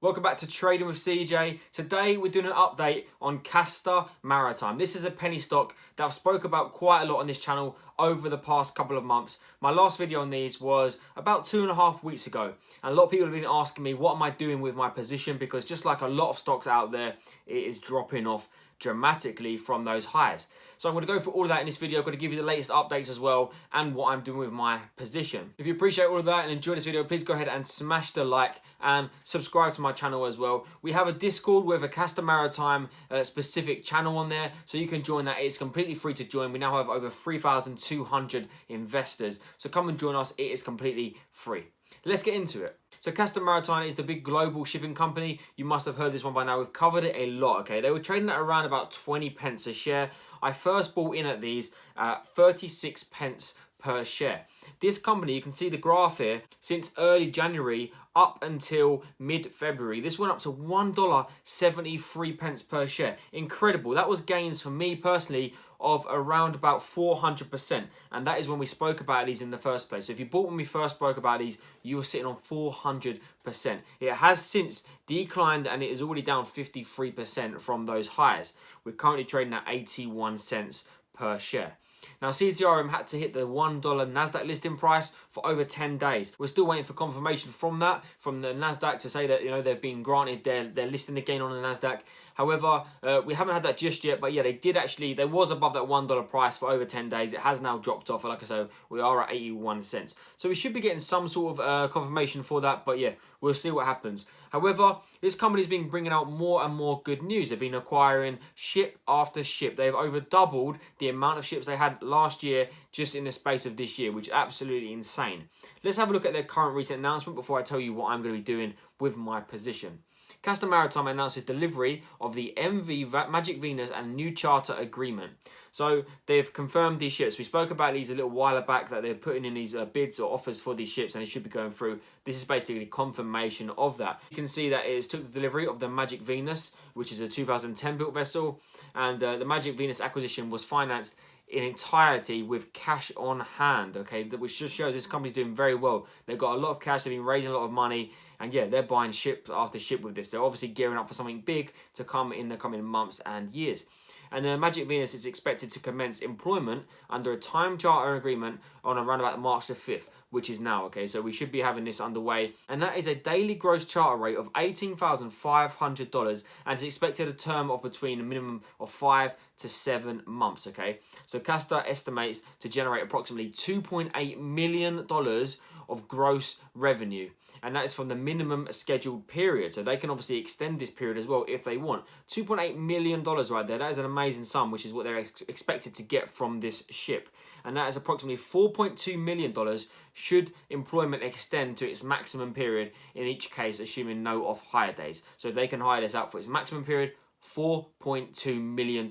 Welcome back to Trading with CJ. Today we're doing an update on Castor Maritime. This is a penny stock that I've spoke about quite a lot on this channel over the past couple of months. My last video on these was about 2.5 weeks ago. And a lot of people have been asking me what am I doing with my position, because just like a lot of stocks out there, it is dropping off dramatically from those highs. So I'm going to go through all of that in this video. I'm going to give you the latest updates as well and what I'm doing with my position. If you appreciate all of that and enjoy this video, please go ahead and smash the like and subscribe to my channel as well. We have a Discord with a Castor Maritime specific channel on there, so you can join that. It's completely free to join. We now have over 3,200 investors, so come and join us. It is completely free. Let's get into it. So Castor Maritime is the big global shipping company. You must have heard this one by now. We've covered it a lot, okay? They were trading at around about 20 pence a share. I first bought in at these at 36 pence per share. This company, you can see the graph here, since early January up until mid-February, this went up to $1.73 per share. Incredible. That was gains for me personally of around about 400%, and that is when we spoke about these in the first place. So if you bought when we first spoke about these, you were sitting on 400%. It has since declined and it is already down 53% from those highs. We're currently trading at 81 cents per share. Now, CTRM had to hit the $1 NASDAQ listing price for over 10 days. We're still waiting for confirmation from that, from the NASDAQ, to say that, you know, they've been granted their listing again on the NASDAQ. However, we haven't had that just yet, but yeah, they was above that $1 price for over 10 days. It has now dropped off, and like I said, we are at 81 cents. So we should be getting some sort of confirmation for that, but yeah, we'll see what happens. However, this company's been bringing out more and more good news. They've been acquiring ship after ship. They've over doubled the amount of ships they had last year just in the space of this year, which is absolutely insane. Let's have a look at their current recent announcement before I tell you what I'm going to be doing with my position. Castor Maritime announces delivery of the MV Magic Venus and new charter agreement. So they've confirmed these ships. We spoke about these a little while back, that they're putting in these bids or offers for these ships, and it should be going through. This is basically confirmation of that. You can see that it took the delivery of the Magic Venus, which is a 2010 built vessel, and the Magic Venus acquisition was financed in entirety with cash on hand, okay, which just shows this company's doing very well. They've got a lot of cash, they've been raising a lot of money, and yeah, they're buying ship after ship with this. They're obviously gearing up for something big to come in the coming months and years. And the Magic Venus is expected to commence employment under a time charter agreement on around about March the 5th, which is now, okay? So we should be having this underway. And that is a daily gross charter rate of $18,500, and it's expected a term of between a minimum of 5 to 7 months, okay? So Castor estimates to generate approximately $2.8 million of gross revenue, and that is from the minimum scheduled period. So they can obviously extend this period as well if they want. $2.8 million right there. That is an amazing sum, which is what they're expected to get from this ship. And that is approximately $4.2 million should employment extend to its maximum period, in each case assuming no off-hire days. So if they can hire this out for its maximum period, $4.2 million.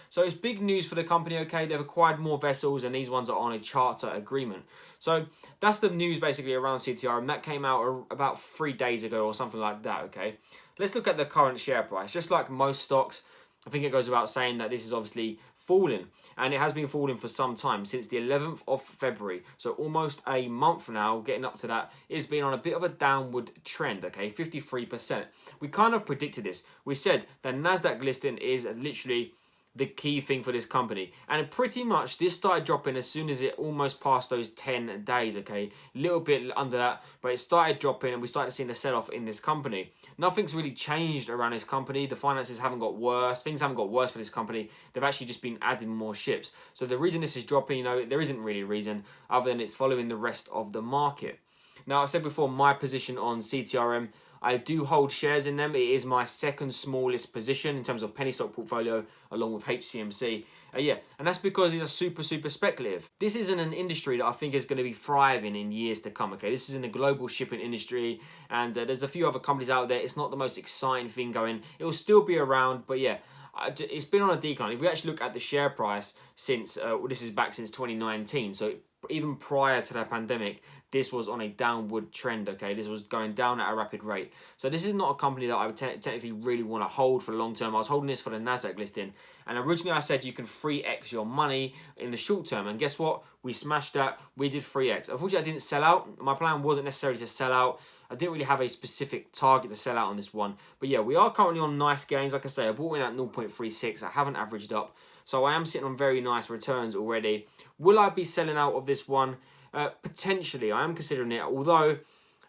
So it's big news for the company, okay? They've acquired more vessels, and these ones are on a charter agreement. So that's the news basically around CTRM. That came out about 3 days ago or something like that, okay? Let's look at the current share price. Just like most stocks, I think it goes without saying that this is obviously falling, and it has been falling for some time, since the 11th of February. So almost a month now, getting up to that. It's been on a bit of a downward trend, okay, 53%. We kind of predicted this. We said the NASDAQ listing is literally the key thing for this company, and pretty much this started dropping as soon as it almost passed those 10 days, okay, a little bit under that, but it started dropping, and we started seeing a sell-off in this company. Nothing's really changed around this company. The finances haven't got worse. Things haven't got worse for this company. They've actually just been adding more ships. So the reason this is dropping, you know, there isn't really a reason other than it's following the rest of the market. Now, I said before, my position on CTRM, I do hold shares in them. It is my second smallest position in terms of penny stock portfolio, along with Hcmc. Yeah, and that's because it's a super speculative. This isn't an industry that I think is going to be thriving in years to come, okay? This is in the global shipping industry, and there's a few other companies out there. It's not the most exciting thing going. It will still be around, but yeah, it's been on a decline. If we actually look at the share price since, this is back since 2019, so even prior to the pandemic, this was on a downward trend, okay? This was going down at a rapid rate. So this is not a company that I would technically really want to hold for the long term. I was holding this for the NASDAQ listing. And originally I said you can 3x your money in the short term. And guess what? We smashed that. We did 3x. Unfortunately, I didn't sell out. My plan wasn't necessarily to sell out. I didn't really have a specific target to sell out on this one. But yeah, we are currently on nice gains. Like I say, I bought in at 0.36. I haven't averaged up. So I am sitting on very nice returns already. Will I be selling out of this one? Potentially. I am considering it. Although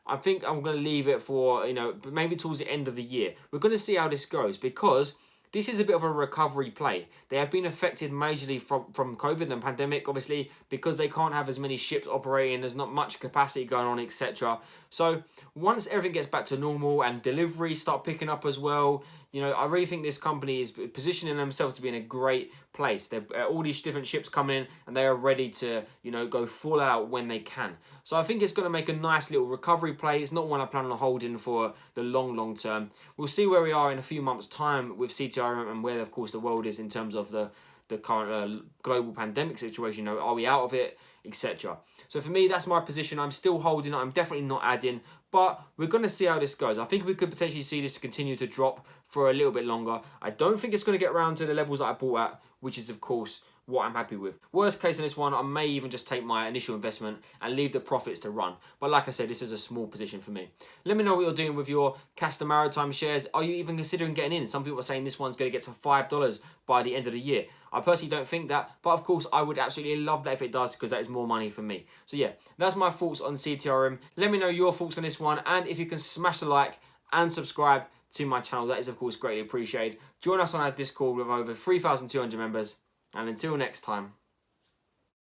I think I'm going to leave it for, maybe towards the end of the year. We're going to see how this goes because this is a bit of a recovery play. They have been affected majorly from COVID and pandemic, obviously, because they can't have as many ships operating. There's not much capacity going on, etc. So once everything gets back to normal and deliveries start picking up as well, I really think this company is positioning themselves to be in a great place. They're all these different ships coming in and they are ready to, go full out when they can. So I think it's going to make a nice little recovery play. It's not one I plan on holding for the long term. We'll see where we are in a few months' time with CTRM and where, of course, the world is in terms of the current global pandemic situation. Are we out of it, etc. So for me, that's my position. I'm still holding it. I'm definitely not adding, but we're going to see how this goes. I think we could potentially see this continue to drop for a little bit longer. I don't think it's going to get around to the levels that I bought at, which is, of course, what I'm happy with. Worst case in this one, I may even just take my initial investment and leave the profits to run. But like I said, this is a small position for me. Let me know what you're doing with your Castor Maritime shares. Are you even considering getting in? Some people are saying this one's going to get to $5 by the end of the year. I personally don't think that, but of course I would absolutely love that if it does, because that is more money for me. So yeah, that's my thoughts on CTRM. Let me know your thoughts on this one, and if you can smash the like and subscribe to my channel, that is of course greatly appreciated. Join us on our Discord with over 3,200 members, and until next time,